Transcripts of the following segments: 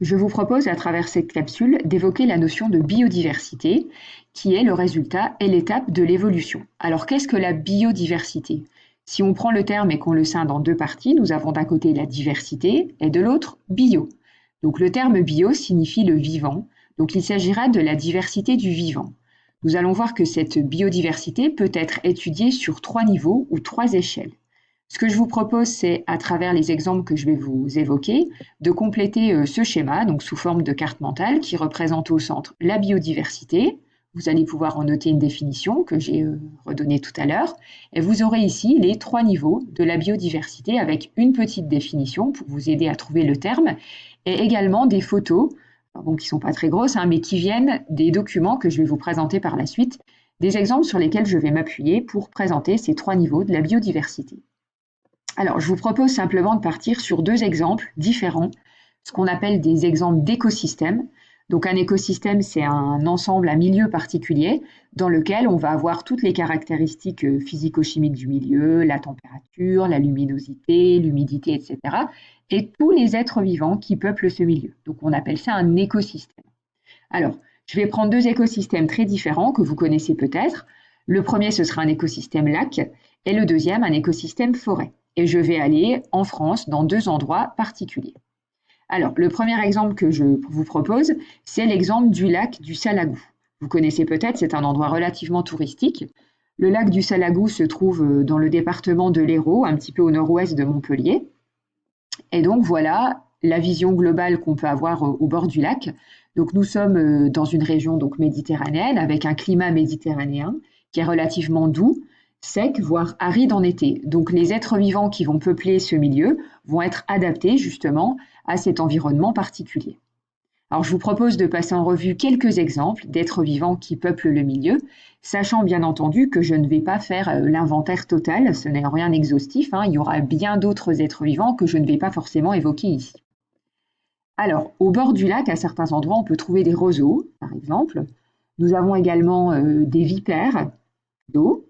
Je vous propose à travers cette capsule d'évoquer la notion de biodiversité, qui est le résultat et l'étape de l'évolution. Alors qu'est-ce que la biodiversité? Si on prend le terme et qu'on le scinde en deux parties, nous avons d'un côté la diversité et de l'autre bio. Donc le terme bio signifie le vivant, donc il s'agira de la diversité du vivant. Nous allons voir que cette biodiversité peut être étudiée sur trois niveaux ou trois échelles. Ce que je vous propose, c'est, à travers les exemples que je vais vous évoquer, de compléter ce schéma, donc sous forme de carte mentale, qui représente au centre la biodiversité. Vous allez pouvoir en noter une définition que j'ai redonnée tout à l'heure. Et vous aurez ici les trois niveaux de la biodiversité avec une petite définition pour vous aider à trouver le terme, et également des photos, bon, qui ne sont pas très grosses, mais qui viennent des documents que je vais vous présenter par la suite, des exemples sur lesquels je vais m'appuyer pour présenter ces trois niveaux de la biodiversité. Alors, je vous propose simplement de partir sur deux exemples différents, ce qu'on appelle des exemples d'écosystèmes. Donc, un écosystème, c'est un ensemble, un milieu particulier dans lequel on va avoir toutes les caractéristiques physico-chimiques du milieu, la température, la luminosité, l'humidité, etc. Et tous les êtres vivants qui peuplent ce milieu. Donc, on appelle ça un écosystème. Alors, je vais prendre deux écosystèmes très différents que vous connaissez peut-être. Le premier, ce sera un écosystème lac et le deuxième, un écosystème forêt. Et je vais aller en France dans deux endroits particuliers. Alors, le premier exemple que je vous propose, c'est l'exemple du lac du Salagou. Vous connaissez peut-être, c'est un endroit relativement touristique. Le lac du Salagou se trouve dans le département de l'Hérault, un petit peu au nord-ouest de Montpellier. Et donc voilà la vision globale qu'on peut avoir au bord du lac. Donc nous sommes dans une région donc méditerranéenne avec un climat méditerranéen qui est relativement doux, sec, voire aride en été. Donc les êtres vivants qui vont peupler ce milieu vont être adaptés justement à cet environnement particulier. Alors je vous propose de passer en revue quelques exemples d'êtres vivants qui peuplent le milieu, sachant bien entendu que je ne vais pas faire l'inventaire total, ce n'est rien exhaustif, il y aura bien d'autres êtres vivants que je ne vais pas forcément évoquer ici. Alors, au bord du lac, à certains endroits, on peut trouver des roseaux, par exemple. Nous avons également des vipères d'eau.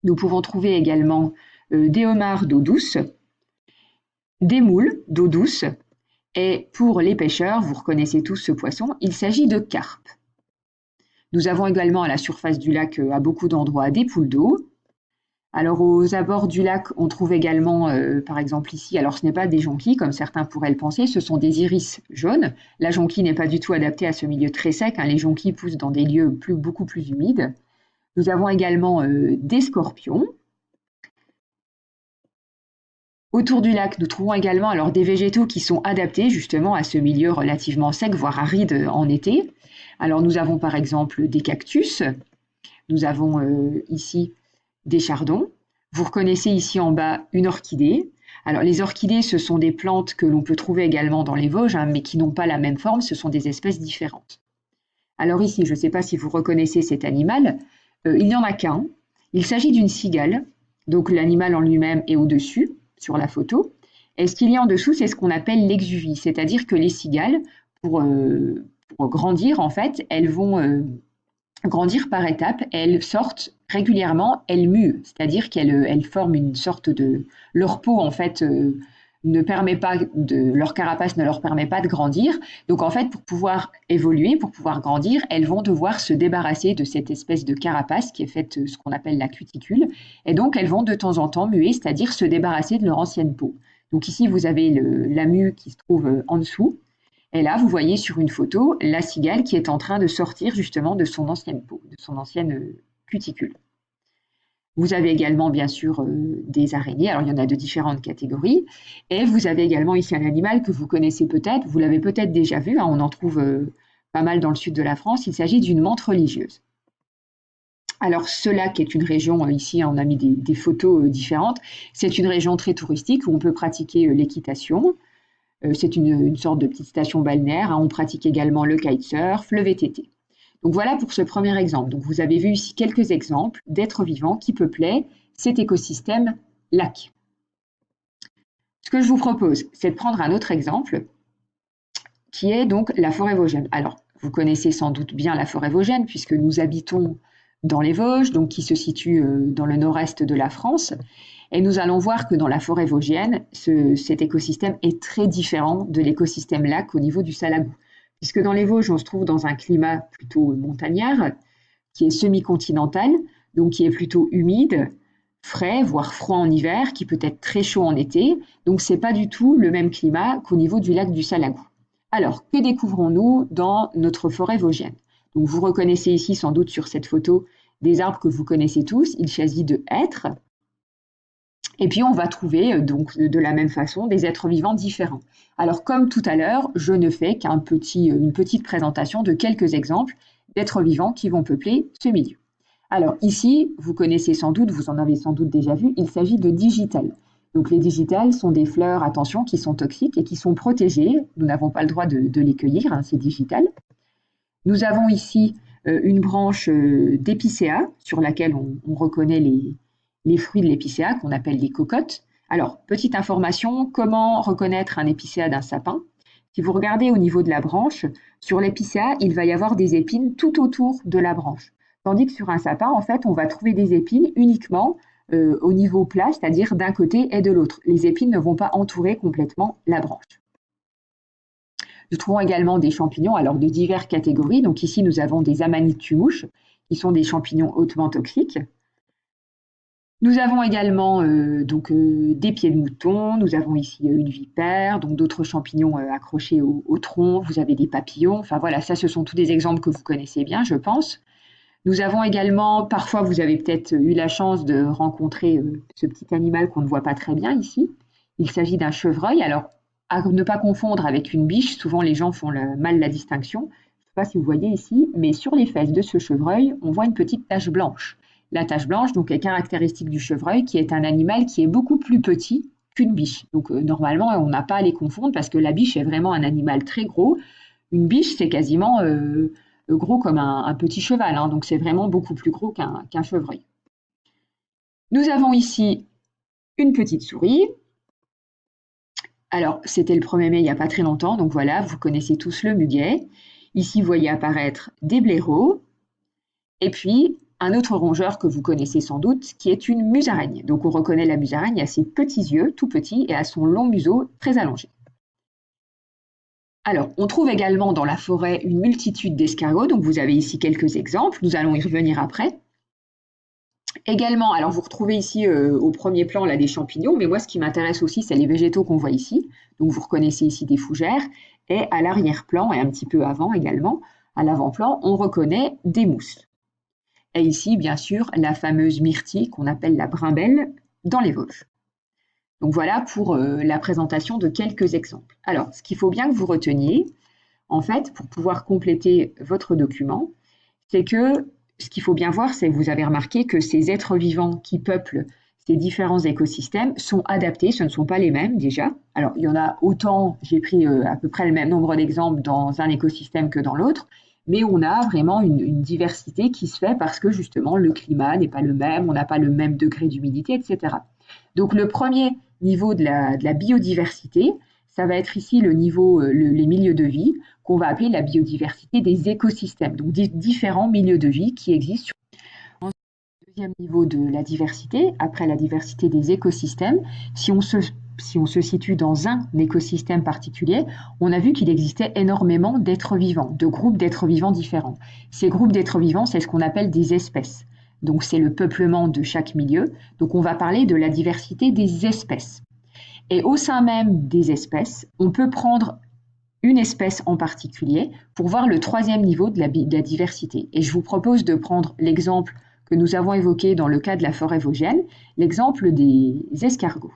Nous pouvons trouver également des homards d'eau douce, des moules d'eau douce. Et pour les pêcheurs, vous reconnaissez tous ce poisson, il s'agit de carpes. Nous avons également à la surface du lac, à beaucoup d'endroits, des poules d'eau. Alors aux abords du lac, on trouve également, par exemple ici, alors ce n'est pas des jonquilles comme certains pourraient le penser, ce sont des iris jaunes. La jonquille n'est pas du tout adaptée à ce milieu très sec, les jonquilles poussent dans des lieux beaucoup plus humides. Nous avons également des scorpions. Autour du lac, nous trouvons également alors des végétaux qui sont adaptés justement à ce milieu relativement sec, voire aride en été. Alors nous avons par exemple des cactus, nous avons ici des chardons. Vous reconnaissez ici en bas une orchidée. Alors les orchidées, ce sont des plantes que l'on peut trouver également dans les Vosges, mais qui n'ont pas la même forme, ce sont des espèces différentes. Alors ici, je ne sais pas si vous reconnaissez cet animal, il n'y en a qu'un. Il s'agit d'une cigale, donc l'animal en lui-même est au-dessus, sur la photo. Et ce qu'il y a en dessous, c'est ce qu'on appelle l'exuvie, c'est-à-dire que les cigales, pour grandir, en fait, elles vont grandir par étapes, elles sortent régulièrement, elles muent, c'est-à-dire qu'elles forment une sorte de... Leur peau, en fait, ne permet pas leur carapace ne leur permet pas de grandir. Donc, en fait, pour pouvoir évoluer, pour pouvoir grandir, elles vont devoir se débarrasser de cette espèce de carapace qui est faite, ce qu'on appelle la cuticule. Et donc, elles vont de temps en temps muer, c'est-à-dire se débarrasser de leur ancienne peau. Donc ici, vous avez la mue qui se trouve en dessous. Et là, vous voyez sur une photo la cigale qui est en train de sortir justement de son ancienne peau, de son ancienne cuticule. Vous avez également bien sûr des araignées, alors il y en a de différentes catégories, et vous avez également ici un animal que vous connaissez peut-être, vous l'avez peut-être déjà vu, on en trouve pas mal dans le sud de la France, il s'agit d'une menthe religieuse. Alors ce lac est une région, ici on a mis des photos différentes, c'est une région très touristique où on peut pratiquer l'équitation. C'est une sorte de petite station balnéaire. On pratique également le kitesurf, le VTT. Donc voilà pour ce premier exemple. Donc vous avez vu ici quelques exemples d'êtres vivants qui peuplaient cet écosystème lac. Ce que je vous propose, c'est de prendre un autre exemple qui est donc la forêt vosgienne. Alors, vous connaissez sans doute bien la forêt vosgienne puisque nous habitons dans les Vosges, donc qui se situe dans le nord-est de la France. Et nous allons voir que dans la forêt vosgienne, cet écosystème est très différent de l'écosystème lac au niveau du Salagou. Puisque dans les Vosges, on se trouve dans un climat plutôt montagnard, qui est semi-continental, donc qui est plutôt humide, frais, voire froid en hiver, qui peut être très chaud en été. Donc c'est pas du tout le même climat qu'au niveau du lac du Salagou. Alors, que découvrons-nous dans notre forêt vosgienne? Donc vous reconnaissez ici sans doute sur cette photo des arbres que vous connaissez tous. Il s'agit de hêtres. Et puis on va trouver donc de la même façon des êtres vivants différents. Alors comme tout à l'heure, je ne fais une petite présentation de quelques exemples d'êtres vivants qui vont peupler ce milieu. Alors ici, vous connaissez sans doute, vous en avez sans doute déjà vu, il s'agit de digitales. Donc les digitales sont des fleurs, attention, qui sont toxiques et qui sont protégées. Nous n'avons pas le droit de les cueillir, hein, ces digitales. Nous avons ici une branche d'épicéa sur laquelle on reconnaît les fruits de l'épicéa qu'on appelle les cocottes. Alors, petite information, comment reconnaître un épicéa d'un sapin? Si vous regardez au niveau de la branche, sur l'épicéa, il va y avoir des épines tout autour de la branche. Tandis que sur un sapin, en fait, on va trouver des épines uniquement au niveau plat, c'est-à-dire d'un côté et de l'autre. Les épines ne vont pas entourer complètement la branche. Nous trouvons également des champignons, alors de diverses catégories. Donc ici, nous avons des amanites tumouches, qui sont des champignons hautement toxiques. Nous avons également des pieds de mouton, nous avons ici une vipère, donc d'autres champignons accrochés au tronc, vous avez des papillons, enfin voilà, ça ce sont tous des exemples que vous connaissez bien, je pense. Nous avons également, parfois vous avez peut-être eu la chance de rencontrer ce petit animal qu'on ne voit pas très bien ici. Il s'agit d'un chevreuil, alors à ne pas confondre avec une biche, souvent les gens font mal la distinction. Je ne sais pas si vous voyez ici, mais sur les fesses de ce chevreuil, on voit une petite tache blanche. La tache blanche donc, est caractéristique du chevreuil, qui est un animal qui est beaucoup plus petit qu'une biche. Donc normalement, on n'a pas à les confondre parce que la biche est vraiment un animal très gros. Une biche, c'est quasiment gros comme un petit cheval, hein, donc c'est vraiment beaucoup plus gros qu'un chevreuil. Nous avons ici une petite souris. Alors, c'était le 1er mai il n'y a pas très longtemps, donc voilà, vous connaissez tous le muguet. Ici, vous voyez apparaître des blaireaux. Et puis, un autre rongeur que vous connaissez sans doute, qui est une musaraigne. Donc on reconnaît la musaraigne à ses petits yeux, tout petits, et à son long museau très allongé. Alors, on trouve également dans la forêt une multitude d'escargots, donc vous avez ici quelques exemples, nous allons y revenir après. Également, alors vous retrouvez ici au premier plan là, des champignons, mais moi ce qui m'intéresse aussi, c'est les végétaux qu'on voit ici. Donc vous reconnaissez ici des fougères, et à l'arrière-plan, et un petit peu avant également, à l'avant-plan, on reconnaît des mousses. Et ici, bien sûr, la fameuse myrtille qu'on appelle la brimbelle dans les Vosges. Donc voilà pour la présentation de quelques exemples. Alors, ce qu'il faut bien que vous reteniez, en fait, pour pouvoir compléter votre document, c'est que ce qu'il faut bien voir, c'est que vous avez remarqué que ces êtres vivants qui peuplent ces différents écosystèmes sont adaptés, ce ne sont pas les mêmes déjà. Alors, il y en a autant, j'ai pris à peu près le même nombre d'exemples dans un écosystème que dans l'autre, mais on a vraiment une diversité qui se fait parce que justement le climat n'est pas le même, on n'a pas le même degré d'humidité, etc. Donc le premier niveau de la biodiversité, ça va être ici le niveau, les milieux de vie, qu'on va appeler la biodiversité des écosystèmes, donc des différents milieux de vie qui existent. Ensuite, le deuxième niveau de la diversité, après la diversité des écosystèmes, si on se situe dans un écosystème particulier, on a vu qu'il existait énormément d'êtres vivants, de groupes d'êtres vivants différents. Ces groupes d'êtres vivants, c'est ce qu'on appelle des espèces. Donc c'est le peuplement de chaque milieu. Donc on va parler de la diversité des espèces. Et au sein même des espèces, on peut prendre une espèce en particulier pour voir le troisième niveau de la diversité. Et je vous propose de prendre l'exemple que nous avons évoqué dans le cas de la forêt vosgienne, l'exemple des escargots.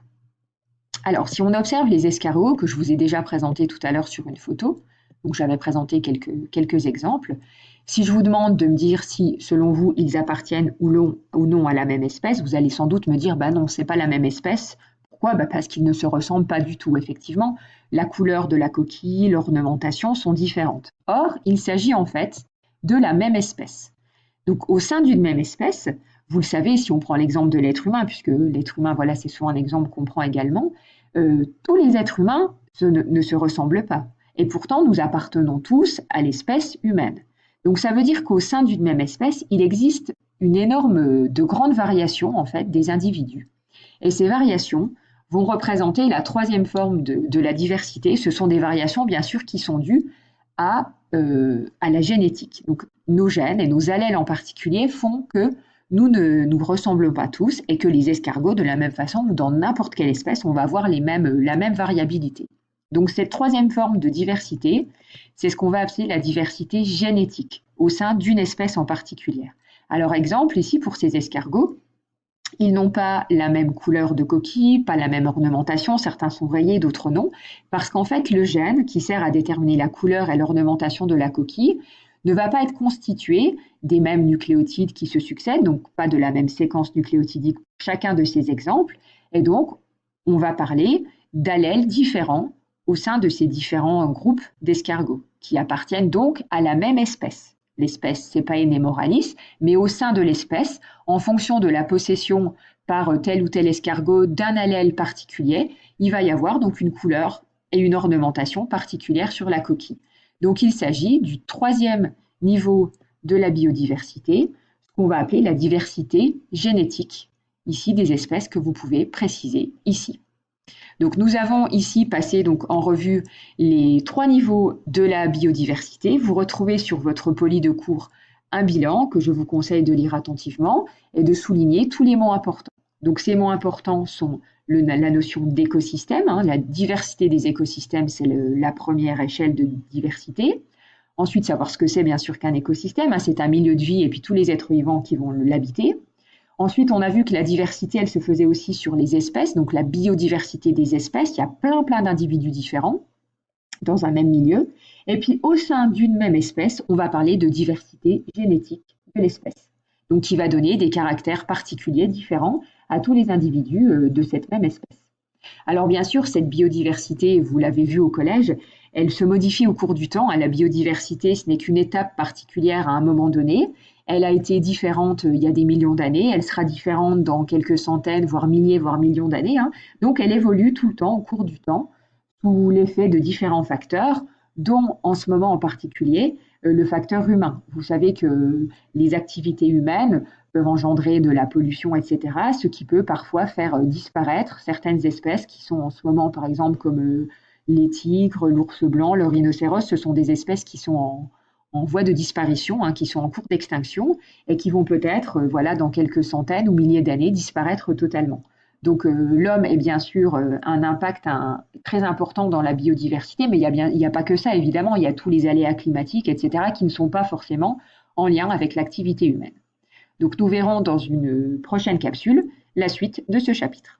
Alors, si on observe les escargots, que je vous ai déjà présentés tout à l'heure sur une photo, donc j'avais présenté quelques exemples, si je vous demande de me dire si, selon vous, ils appartiennent ou non à la même espèce, vous allez sans doute me dire, bah non, c'est pas la même espèce. Pourquoi? Bah parce qu'ils ne se ressemblent pas du tout. Effectivement, la couleur de la coquille, l'ornementation sont différentes. Or, il s'agit en fait de la même espèce. Donc, au sein d'une même espèce, vous le savez, si on prend l'exemple de l'être humain, puisque l'être humain, voilà, c'est souvent un exemple qu'on prend également, tous les êtres humains ne se ressemblent pas. Et pourtant, nous appartenons tous à l'espèce humaine. Donc, ça veut dire qu'au sein d'une même espèce, il existe de grandes variations en fait des individus. Et ces variations vont représenter la troisième forme de la diversité. Ce sont des variations bien sûr qui sont dues à la génétique. Donc nos gènes et nos allèles en particulier font que nous ne nous ressemblons pas tous et que les escargots, de la même façon, ou dans n'importe quelle espèce, on va avoir la même variabilité. Donc cette troisième forme de diversité, c'est ce qu'on va appeler la diversité génétique au sein d'une espèce en particulier. Alors exemple, ici pour ces escargots, ils n'ont pas la même couleur de coquille, pas la même ornementation, certains sont rayés, d'autres non, parce qu'en fait le gène qui sert à déterminer la couleur et l'ornementation de la coquille ne va pas être constitué des mêmes nucléotides qui se succèdent, donc pas de la même séquence nucléotidique pour chacun de ces exemples, et donc on va parler d'allèles différents au sein de ces différents groupes d'escargots, qui appartiennent donc à la même espèce. L'espèce Cepaena moralis, mais au sein de l'espèce, en fonction de la possession par tel ou tel escargot d'un allèle particulier, il va y avoir donc une couleur et une ornementation particulière sur la coquille. Donc il s'agit du troisième niveau de la biodiversité, ce qu'on va appeler la diversité génétique, ici des espèces que vous pouvez préciser ici. Donc nous avons ici passé donc en revue les 3 niveaux de la biodiversité. Vous retrouvez sur votre poly de cours un bilan que je vous conseille de lire attentivement et de souligner tous les mots importants. Donc ces mots importants sont la notion d'écosystème, la diversité des écosystèmes, c'est la première échelle de diversité. Ensuite, savoir ce que c'est bien sûr qu'un écosystème, c'est un milieu de vie et puis tous les êtres vivants qui vont l'habiter. Ensuite, on a vu que la diversité, elle se faisait aussi sur les espèces, donc la biodiversité des espèces. Il y a plein d'individus différents dans un même milieu. Et puis, au sein d'une même espèce, on va parler de diversité génétique de l'espèce, donc qui va donner des caractères particuliers différents à tous les individus de cette même espèce. Alors bien sûr, cette biodiversité, vous l'avez vu au collège, elle se modifie au cours du temps. La biodiversité, ce n'est qu'une étape particulière à un moment donné. Elle a été différente il y a des millions d'années, elle sera différente dans quelques centaines, voire milliers, voire millions d'années. Donc elle évolue tout le temps, au cours du temps, sous l'effet de différents facteurs, dont en ce moment en particulier le facteur humain. Vous savez que les activités humaines peuvent engendrer de la pollution, etc., ce qui peut parfois faire disparaître certaines espèces qui sont en ce moment, par exemple, comme les tigres, l'ours blanc, le rhinocéros. Ce sont des espèces qui sont en voie de disparition, qui sont en cours d'extinction et qui vont peut-être, dans quelques centaines ou milliers d'années, disparaître totalement. Donc l'homme est bien sûr un impact très important dans la biodiversité, mais il n'y a pas que ça, évidemment, il y a tous les aléas climatiques, etc., qui ne sont pas forcément en lien avec l'activité humaine. Donc nous verrons dans une prochaine capsule la suite de ce chapitre.